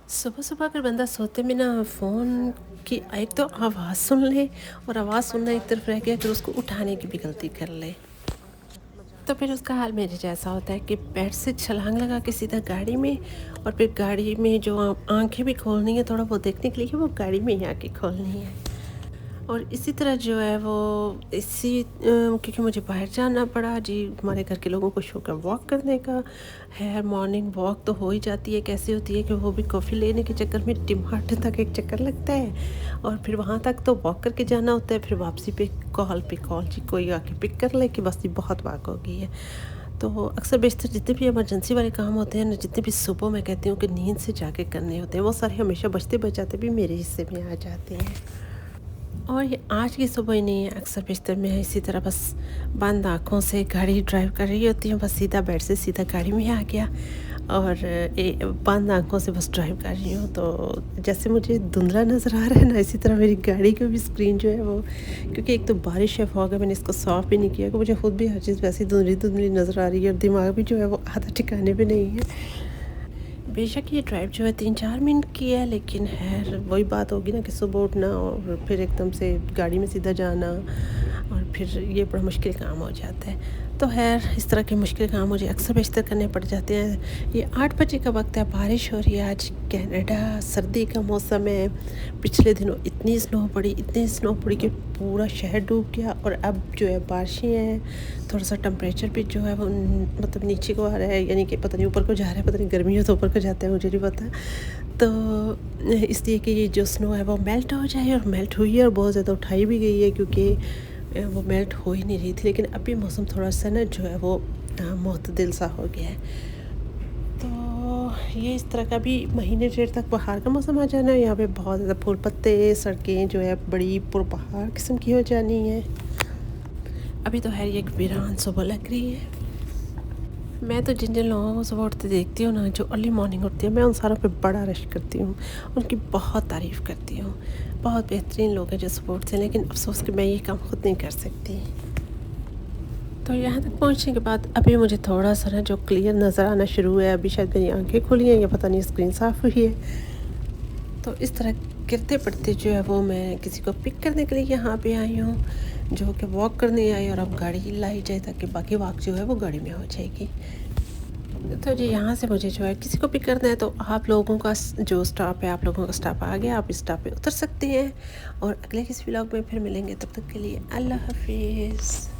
सुबह सुबह अगर बंदा सोते में ना फ़ोन की एक तो आवाज़ सुन ले और आवाज़ सुनना एक तरफ रह गया, फिर उसको उठाने की भी गलती कर ले, तो फिर उसका हाल मेरे जैसा होता है कि बेड से छलांग लगा के सीधा गाड़ी में, और फिर गाड़ी में जो आंखें भी खोलनी है थोड़ा बहुत देखने के लिए, वो गाड़ी में ही आके खोलनी है। और इसी तरह जो है वो क्योंकि मुझे बाहर जाना पड़ा जी, हमारे घर के लोगों को शौक है वॉक करने का है। मॉर्निंग वॉक तो हो ही जाती है, कैसे होती है कि वो भी कॉफ़ी लेने के चक्कर में टी मार्ट तक एक चक्कर लगता है, और फिर वहाँ तक तो वॉक करके जाना होता है, फिर वापसी पे कॉल जी कोई आके पिक कर ले कि बस ये बहुत वॉक हो गई है। तो अक्सर बेशतर जितने भी इमरजेंसी वाले काम होते हैं ना, जितने भी सुबह मैं कहती हूँ कि नींद से जाके करने होते हैं, वो सारे हमेशा बचते बचाते भी मेरे हिस्से में आ जाते हैं। और ये आज की सुबह ही नहीं है, अक्सर बेशतर मैं इसी तरह बस बंद आँखों से गाड़ी ड्राइव कर रही होती हूँ, बस सीधा बेड से सीधा गाड़ी में आ गया और बंद आँखों से बस ड्राइव कर रही हूँ। तो जैसे मुझे धुंधला नज़र आ रहा है ना, इसी तरह मेरी गाड़ी की भी स्क्रीन जो है वो, क्योंकि एक तो बारिश है, फॉग है, मैंने इसको साफ़ भी नहीं किया, कि मुझे खुद भी हर चीज़ वैसे धुंधली धुंधली नज़र आ रही है और दिमाग भी जो है वो आधा ठिकाने पे नहीं है। बेशक ये ड्राइव जो है 3-4 मिनट की है, लेकिन है वही बात होगी ना कि सुबह उठना और फिर एकदम से गाड़ी में सीधा जाना, और फिर ये बड़ा मुश्किल काम हो जाता है। तो खैर इस तरह के मुश्किल काम मुझे अक्सर बेशतर करने पड़ जाते हैं। ये 8 बजे का वक्त है, बारिश हो रही है, आज कनाडा सर्दी का मौसम है। पिछले दिनों इतनी स्नो पड़ी कि पूरा शहर डूब गया, और अब जो है बारिशें हैं, थोड़ा सा टेम्परेचर भी जो है वो मतलब नीचे को आ रहा है, यानी कि पता नहीं ऊपर को जा रहा है, पता नहीं गर्मी है तो ऊपर को जाता है, मुझे नहीं पता। तो इसलिए कि ये जो स्नो है वो मेल्ट हो जाए, और मेल्ट हुई है और बहुत ज़्यादा उठाई भी गई है, क्योंकि वो मेल्ट हो ही नहीं रही थी। लेकिन अभी मौसम थोड़ा सा ना जो है वो मुतदिल सा हो गया है। तो ये इस तरह का भी महीने डेढ़ तक बाहर का मौसम आ जाना है। यहाँ पे बहुत ज़्यादा फूल पत्ते, सड़कें जो है बड़ी पुरबहार किस्म की हो जानी है। अभी तो है ये एक वीरान सुबह लग रही है। मैं तो जिन जिन लोगों को सुबह उठते देखती हूँ ना, जो अर्ली मॉर्निंग उठती है, मैं उन सारों पे बड़ा रश करती हूँ, उनकी बहुत तारीफ़ करती हूँ। बहुत बेहतरीन लोग हैं जो सुबह उठते हैं, लेकिन अफसोस कि मैं ये काम खुद नहीं कर सकती। तो यहाँ तक पहुँचने के बाद अभी मुझे थोड़ा सा ना जो क्लियर नज़र आना शुरू है, अभी शायद मेरी आंखें खुली हैं या पता नहीं स्क्रीन साफ़ हुई है। तो इस तरह गिरते पड़ते जो है वो मैं किसी को पिक करने के लिए यहाँ पे आई हूँ, जो कि वॉक करने आई, और अब गाड़ी लाई जाए ताकि बाकी वॉक जो है वो गाड़ी में हो जाएगी। तो जी यहाँ से मुझे जो है किसी को पिक करना है, तो आप लोगों का जो स्टॉप है, आप लोगों का स्टॉप आ गया, आप इस स्टॉप पे उतर सकते हैं, और अगले किसी व्लॉग में फिर मिलेंगे। तब तक के लिए अल्लाह हाफिज़।